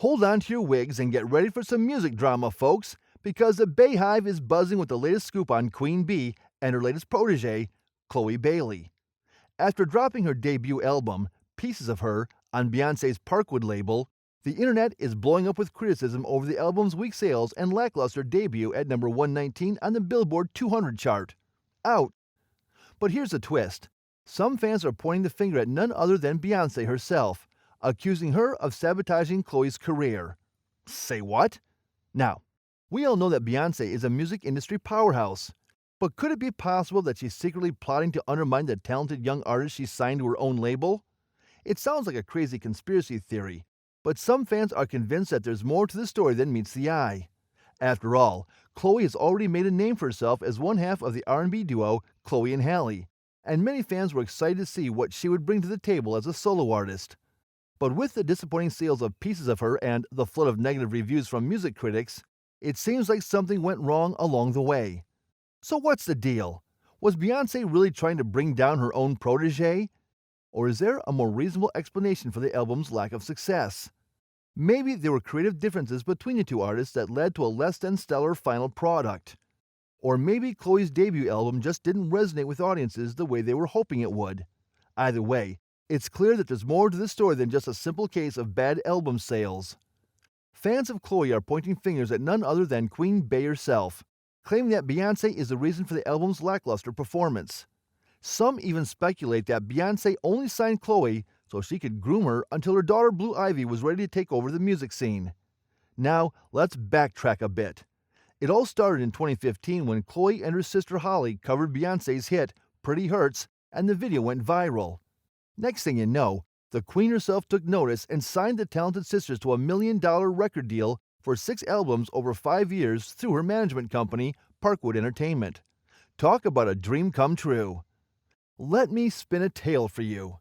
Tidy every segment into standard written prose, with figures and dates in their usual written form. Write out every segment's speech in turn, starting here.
Hold on to your wigs and get ready for some music drama, folks, because the Bayhive is buzzing with the latest scoop on Queen Bee and her latest protege, Chloe Bailey. After dropping her debut album, Pieces of Her, on Beyonce's Parkwood label, the internet is blowing up with criticism over the album's weak sales and lackluster debut at number 119 on the Billboard 200 chart. Out! But here's a twist. Some fans are pointing the finger at none other than Beyonce herself, accusing her of sabotaging Chloe's career. Say what? Now, we all know that Beyonce is a music industry powerhouse, but could it be possible that she's secretly plotting to undermine the talented young artist she signed to her own label? It sounds like a crazy conspiracy theory, but some fans are convinced that there's more to the story than meets the eye. After all, Chloe has already made a name for herself as one half of the R&B duo Chloe and Halle, and many fans were excited to see what she would bring to the table as a solo artist. But with the disappointing sales of Pieces of Her and the flood of negative reviews from music critics, it seems like something went wrong along the way. So what's the deal? Was Beyonce really trying to bring down her own protege? Or is there a more reasonable explanation for the album's lack of success? Maybe there were creative differences between the two artists that led to a less than stellar final product. Or maybe Chloe's debut album just didn't resonate with audiences the way they were hoping it would. Either way, it's clear that there's more to the story than just a simple case of bad album sales. Fans of Chloe are pointing fingers at none other than Queen Bey herself, claiming that Beyonce is the reason for the album's lackluster performance. Some even speculate that Beyonce only signed Chloe so she could groom her until her daughter Blue Ivy was ready to take over the music scene. Now, let's backtrack a bit. It all started in 2015 when Chloe and her sister Holly covered Beyonce's hit, Pretty Hurts, and the video went viral. Next thing you know, the Queen herself took notice and signed the talented sisters to a $1 million record deal for 6 albums over 5 years through her management company, Parkwood Entertainment. Talk about a dream come true. Let me spin a tale for you.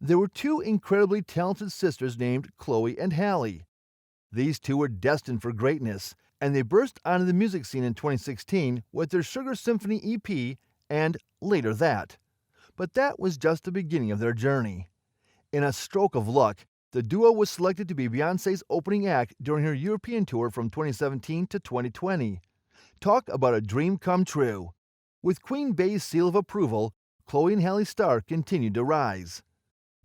There were 2 incredibly talented sisters named Chloe and Halle. These 2 were destined for greatness, and they burst onto the music scene in 2016 with their Sugar Symphony EP and Later That. But that was just the beginning of their journey. In a stroke of luck, the duo was selected to be Beyonce's opening act during her European tour from 2017 to 2020. Talk about a dream come true. With Queen Bey's seal of approval, Chloe and Halle's star continued to rise.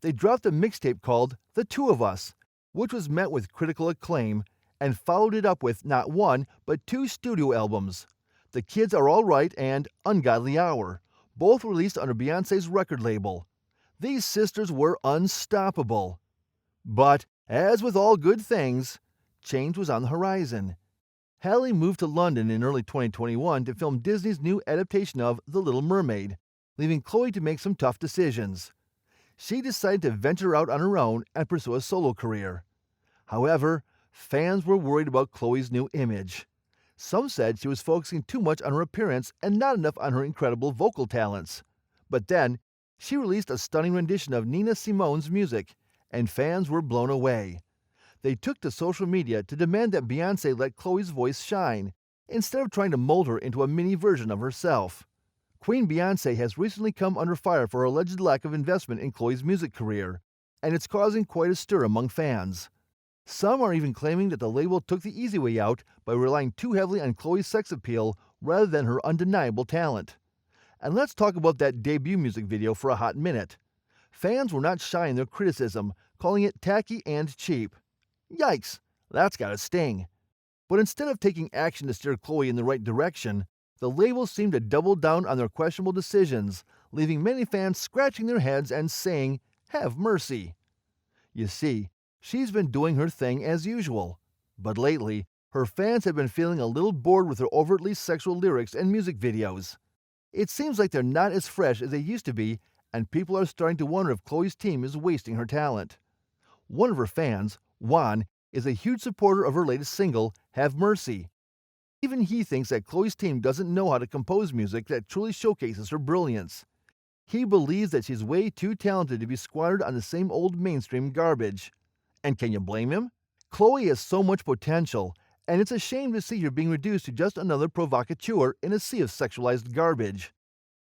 They dropped a mixtape called The Two of Us, which was met with critical acclaim, and followed it up with not 1, but 2 studio albums, The Kids Are All Right and Ungodly Hour, both released under Beyonce's record label. These sisters were unstoppable. But, as with all good things, change was on the horizon. Halle moved to London in early 2021 to film Disney's new adaptation of The Little Mermaid, leaving Chloe to make some tough decisions. She decided to venture out on her own and pursue a solo career. However, fans were worried about Chloe's new image. Some said she was focusing too much on her appearance and not enough on her incredible vocal talents. But then, she released a stunning rendition of Nina Simone's music, and fans were blown away. They took to social media to demand that Beyonce let Chloe's voice shine, instead of trying to mold her into a mini version of herself. Queen Beyonce has recently come under fire for her alleged lack of investment in Chloe's music career, and it's causing quite a stir among fans. Some are even claiming that the label took the easy way out by relying too heavily on Chloe's sex appeal rather than her undeniable talent. And let's talk about that debut music video for a hot minute. Fans were not shy in their criticism, calling it tacky and cheap. Yikes, that's gotta sting. But instead of taking action to steer Chloe in the right direction, the label seemed to double down on their questionable decisions, leaving many fans scratching their heads and saying, "Have mercy." You see, she's been doing her thing as usual. But lately, her fans have been feeling a little bored with her overtly sexual lyrics and music videos. It seems like they're not as fresh as they used to be, and people are starting to wonder if Chloe's team is wasting her talent. One of her fans, Juan, is a huge supporter of her latest single, Have Mercy. Even he thinks that Chloe's team doesn't know how to compose music that truly showcases her brilliance. He believes that she's way too talented to be squandered on the same old mainstream garbage. And can you blame him? Chloe has so much potential, and it's a shame to see her being reduced to just another provocateur in a sea of sexualized garbage.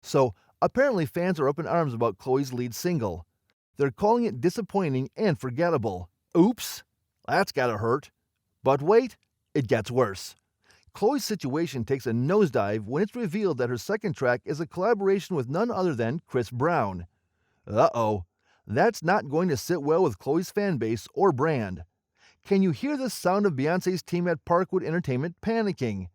So, apparently fans are up in arms about Chloe's lead single. They're calling it disappointing and forgettable. Oops! That's gotta hurt. But wait, it gets worse. Chloe's situation takes a nosedive when it's revealed that her second track is a collaboration with none other than Chris Brown. Uh-oh, that's not going to sit well with Chloe's fanbase or brand. Can you hear the sound of Beyonce's team at Parkwood Entertainment panicking?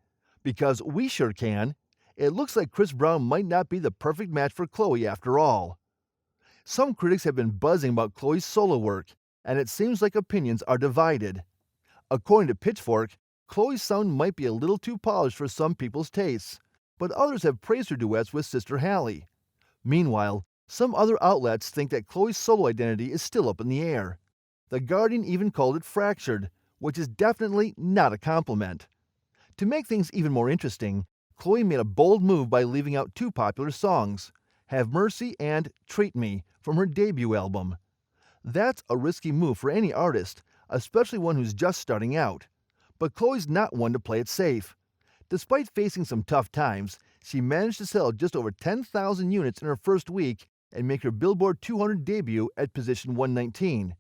Because we sure can. It looks like Chris Brown might not be the perfect match for Chloe after all. Some critics have been buzzing about Chloe's solo work, and it seems like opinions are divided. According to Pitchfork, Chloe's sound might be a little too polished for some people's tastes, but others have praised her duets with sister Halle. Meanwhile, some other outlets think that Chloe's solo identity is still up in the air. The Guardian even called it fractured, which is definitely not a compliment. To make things even more interesting, Chloe made a bold move by leaving out two popular songs, Have Mercy and Treat Me, from her debut album. That's a risky move for any artist, especially one who's just starting out. But Chloe's not one to play it safe. Despite facing some tough times, she managed to sell just over 10,000 units in her first week and make her Billboard 200 debut at position 119.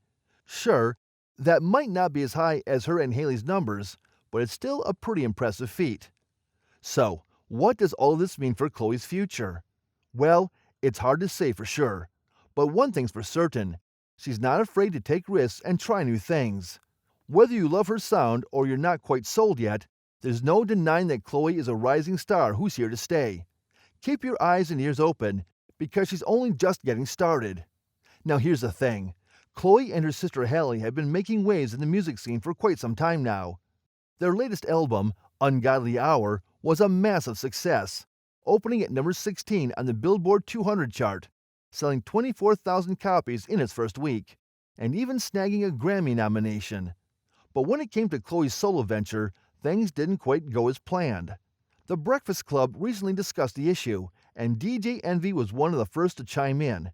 Sure, that might not be as high as her and Haley's numbers, but it's still a pretty impressive feat. So, what does all of this mean for Chloe's future? Well, it's hard to say for sure. But one thing's for certain, she's not afraid to take risks and try new things. Whether you love her sound or you're not quite sold yet, there's no denying that Chloe is a rising star who's here to stay. Keep your eyes and ears open, because she's only just getting started. Now here's the thing. Chloe and her sister Halle have been making waves in the music scene for quite some time now. Their latest album, Ungodly Hour, was a massive success, opening at number 16 on the Billboard 200 chart, selling 24,000 copies in its first week, and even snagging a Grammy nomination. But when it came to Chloe's solo venture, things didn't quite go as planned. The Breakfast Club recently discussed the issue, and DJ Envy was one of the first to chime in.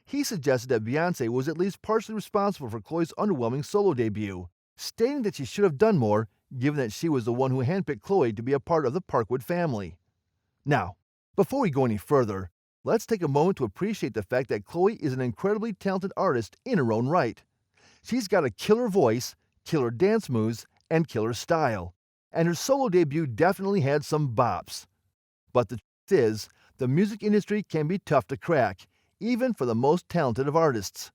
He suggested that Beyonce was at least partially responsible for Chloe's underwhelming solo debut, stating that she should have done more, given that she was the one who handpicked Chloe to be a part of the Parkwood family. Now, before we go any further, let's take a moment to appreciate the fact that Chloe is an incredibly talented artist in her own right. She's got a killer voice, killer dance moves, and killer style, and her solo debut definitely had some bops. But the truth is, the music industry can be tough to crack, even for the most talented of artists.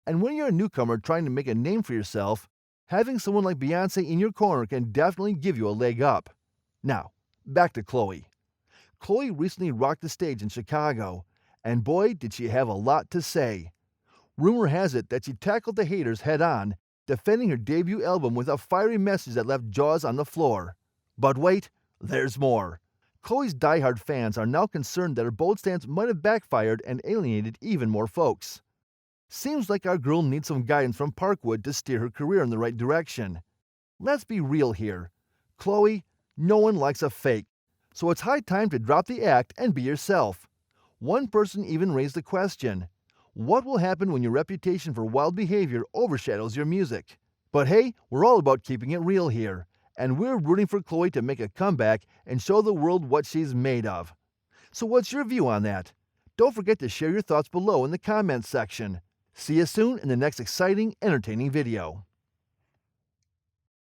And when you're a newcomer trying to make a name for yourself, having someone like Beyonce in your corner can definitely give you a leg up. Now, back to Chloe. Chloe recently rocked the stage in Chicago, and boy did she have a lot to say. Rumor has it that she tackled the haters head-on, defending her debut album with a fiery message that left jaws on the floor. But wait, there's more. Chloe's diehard fans are now concerned that her bold stance might have backfired and alienated even more folks. Seems like our girl needs some guidance from Parkwood to steer her career in the right direction. Let's be real here. Chloe, no one likes a fake, so it's high time to drop the act and be yourself. One person even raised the question, what will happen when your reputation for wild behavior overshadows your music? But hey, we're all about keeping it real here, and we're rooting for Chloe to make a comeback and show the world what she's made of. So what's your view on that? Don't forget to share your thoughts below in the comments section. See you soon in the next exciting, entertaining video.